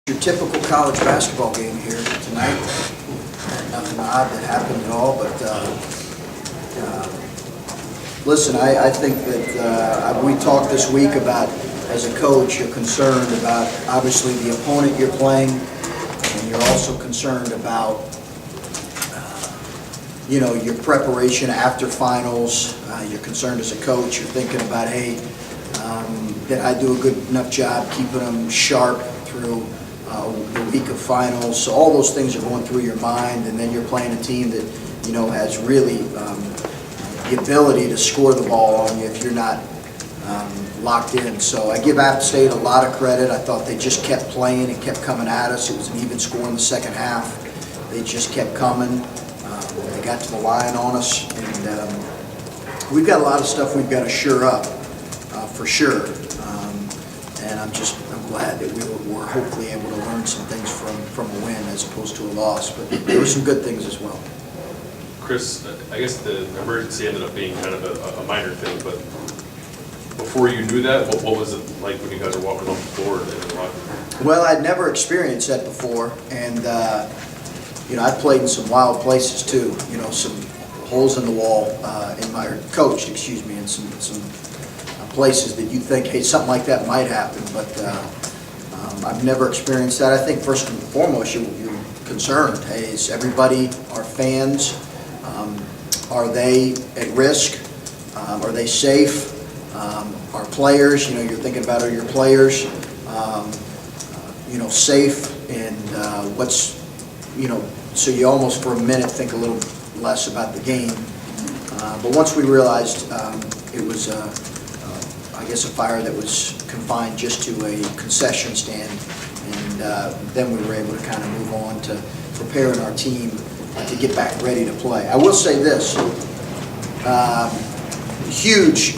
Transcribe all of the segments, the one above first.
Your typical college basketball game here tonight. Nothing odd that happened at all, but listen, I think that we talked this week about, as a coach, you're concerned about obviously the opponent you're playing, and you're also concerned about your preparation after finals. You're concerned as a coach. You're thinking about, hey, did I do a good enough job keeping them sharp through the week of finals? So all those things are going through your mind, and then you're playing a team that has really the ability to score the ball on you if you're not locked in. So I give App State a lot of credit. I thought they just kept playing and kept coming at us. It was an even score in the second half. They just kept coming. They got to the line on us, and we've got a lot of stuff we've got to shore up for sure. And I'm glad that we were hopefully able to learn some things from a win as opposed to a loss. But there were some good things as well. Chris, I guess the emergency ended up being kind of a minor thing, but before you knew that, what was it like when you guys were walking off the floor in the locker room? Well, I'd never experienced that before, and I've played in some wild places too. Some holes in the wall coached, in some places that you think, hey, something like that might happen, but I've never experienced that. I think first and foremost, you're concerned. Hey, is everybody, our fans, are they at risk? Are they safe? Our players, you're thinking about, are your players, safe? And so you almost for a minute think a little less about the game. But once we realized it was, I guess, a fire that was confined just to a concession stand, and then we were able to kind of move on to preparing our team to get back ready to play. I will say this, huge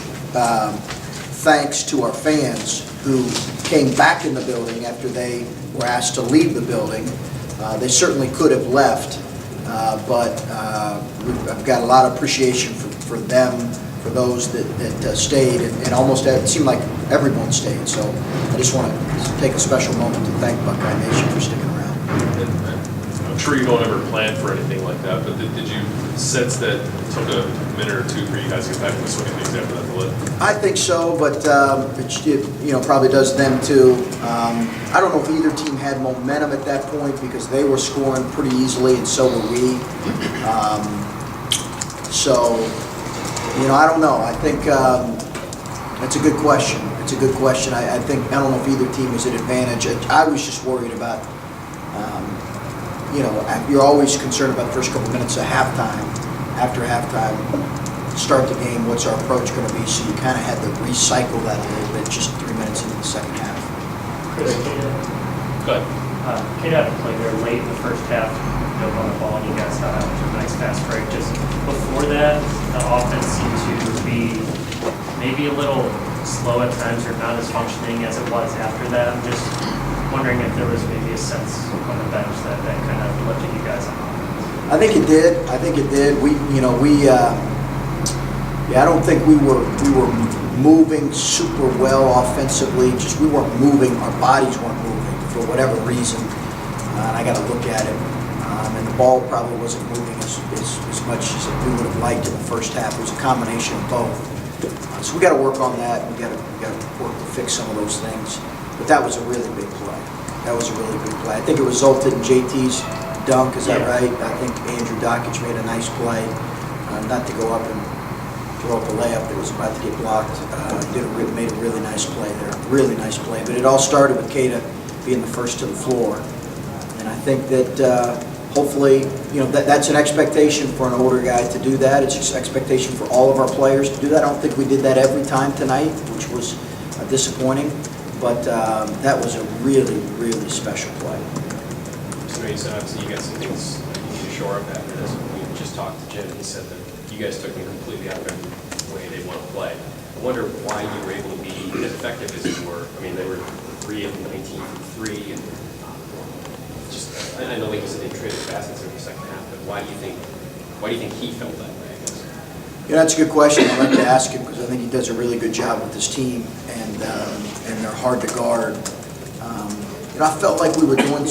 thanks to our fans who came back in the building after they were asked to leave the building. They certainly could have left, but I've got a lot of appreciation for them, for those that stayed, and almost it seemed like everyone stayed. So I just want to take a special moment to thank Buckeye Nation for sticking around. I'm sure you don't ever plan for anything like that, but did you sense that it took a minute or two for you guys to get back to the swing of things after that delay? I think so, but it probably does them too. I don't know if either team had momentum at that point because they were scoring pretty easily, and so were we. I don't know. I think that's a good question. It's a good question. I don't know if either team was at advantage. I was just worried about, you're always concerned about the first couple minutes of halftime. After halftime, start the game, what's our approach going to be? So you kind of had to recycle that a little bit just 3 minutes into the second half. Chris, Go ahead. Kate had to play there late in the first half, dove on the ball, and you guys got out to a nice fast break. Just before that, the offense seemed to be maybe a little slow at times or not as functioning as it was after that. I'm just wondering if there was maybe a sense on the bench that kind of lifted you guys up. I think it did. I don't think we were moving super well offensively. Just we weren't moving. Our bodies weren't moving for whatever reason. And I got to look at it. And the ball probably wasn't moving as much as we would have liked in the first half. It was a combination of both. So we got to work on that. We got to work to fix some of those things. But that was a really big play. That was a really big play. I think it resulted in JT's dunk. Is that right? I think Andrew Dockage made a nice play. Not to go up and throw up a layup that was about to get blocked. Made a really nice play there. Really nice play. But it all started with Keita being the first to the floor. And I think that hopefully, that's an expectation for an older guy to do that. It's just an expectation for all of our players to do that. I don't think we did that every time tonight, which was disappointing. But that was a really, really special play. So you said obviously you got some things you need to shore up after this. We just talked to Jim. He said that you guys took them completely out of every way they want to play. I wonder why you were able to be as effective as you were. I mean, they were 3 of 19 from 3, and I know like you said they traded baskets in the second half, but why do you think he felt that way, I guess? That's a good question. I'd like to ask him because I think he does a really good job with his team, and they're hard to guard. I felt like we were doing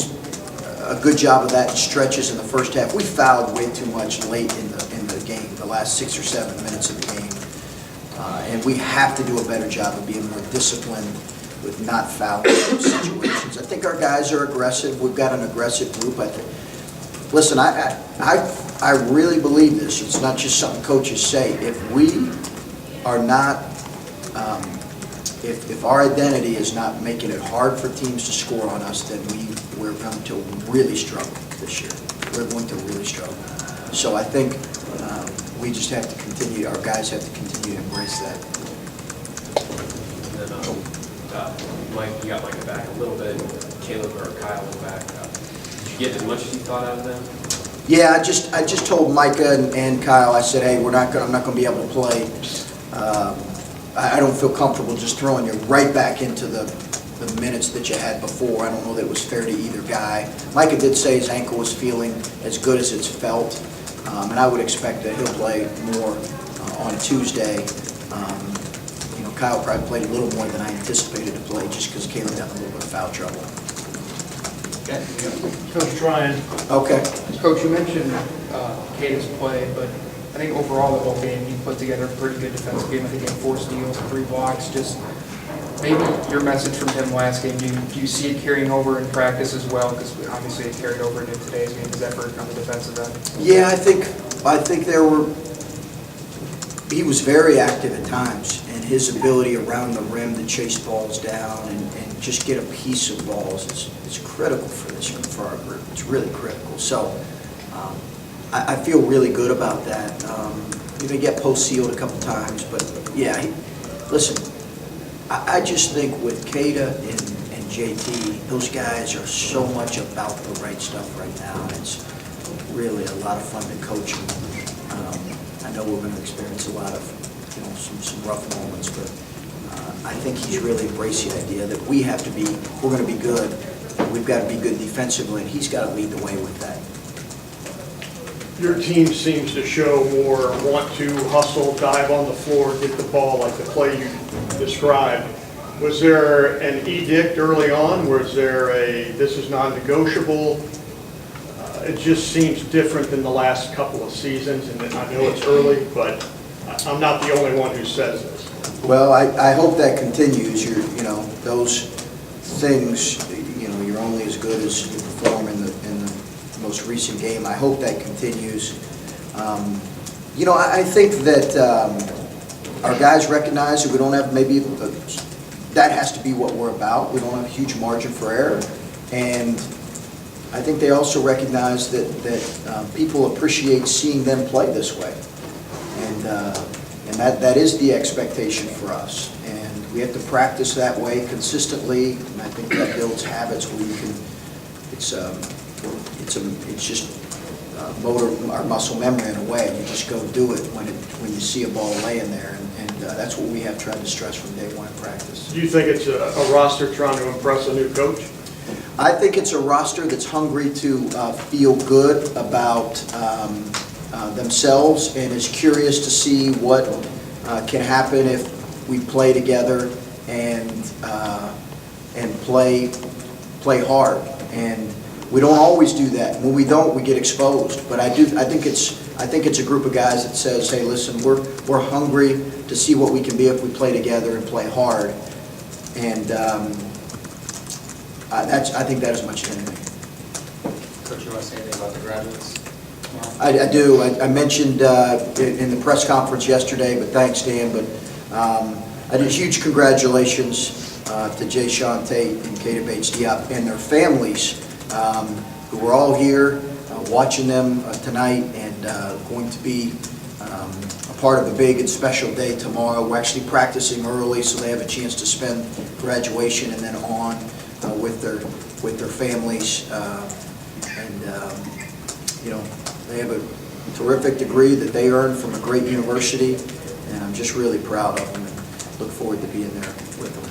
a good job of that in stretches in the first half. We fouled way too much late in the game, the last 6 or 7 minutes of the game. And we have to do a better job of being more disciplined with not fouling situations. I think our guys are aggressive. We've got an aggressive group. Listen, I really believe this. It's not just something coaches say. If we are not, if our identity is not making it hard for teams to score on us, then we're going to really struggle this year. We're going to really struggle. So I think we just have to continue, our guys have to continue to embrace that. And then, Mike, you got Micah back a little bit, Caleb or Kyle was back. Did you get as much as you thought out of them? Yeah, I just told Micah and Kyle, I said, hey, I'm not going to be able to play. I don't feel comfortable just throwing you right back into the minutes that you had before. I don't know that it was fair to either guy. Micah did say his ankle was feeling as good as it's felt, and I would expect that he'll play more on Tuesday. Kyle probably played a little more than I anticipated to play just because Caleb got in a little bit of foul trouble. Okay. Coach Ryan. Okay. Coach, you mentioned Caden's play, but I think overall the whole game, you put together a pretty good defensive game. I think he had 4 steals, 3 blocks. Just maybe your message from him last game, do you see it carrying over in practice as well? Because obviously it carried over into today's game. His effort on the defensive end. Yeah, I think he was very active at times, and his ability around the rim to chase balls down and just get a piece of balls is critical for our group. It's really critical. So I feel really good about that. You're going to get post-sealed a couple times, but yeah, listen, I just think with Kada and JT, those guys are so much about the right stuff right now. It's really a lot of fun to coach them. I know we're going to experience a lot of, some rough moments, but I think he's really embraced the idea that we're going to be good. We've got to be good defensively, and he's got to lead the way with that. Your team seems to show more want to hustle, dive on the floor, get the ball like the play you described. Was there an edict early on? Was there this is non-negotiable? It just seems different than the last couple of seasons, and I know it's early, but I'm not the only one who says this. Well, I hope that continues. Those things, you're only as good as you perform in the most recent game. I hope that continues. I think that our guys recognize that we don't have that has to be what we're about. We don't have a huge margin for error, and I think they also recognize that people appreciate seeing them play this way, and that is the expectation for us. And we have to practice that way consistently, and I think that builds habits where you can. It's just motor or muscle memory in a way. You just go do it when you see a ball laying there, and that's what we have tried to stress from day one in practice. Do you think it's a roster trying to impress a new coach? I think it's a roster that's hungry to feel good about themselves and is curious to see what can happen if we play together and play hard. And we don't always do that. When we don't, we get exposed. But I think it's a group of guys that says, hey, listen, we're hungry to see what we can be if we play together and play hard. And I think that is much to anything. Coach, you want to say anything about the graduates? I do. I mentioned in the press conference yesterday, but thanks, Dan. But I did huge congratulations to Jay Sean Tate and Kada Bates-Diop and their families who were all here watching them tonight and going to be a part of a big and special day tomorrow. We're actually practicing early so they have a chance to spend graduation and then on with their families. They have a terrific degree that they earned from a great university, and I'm just really proud of them and look forward to being there with them.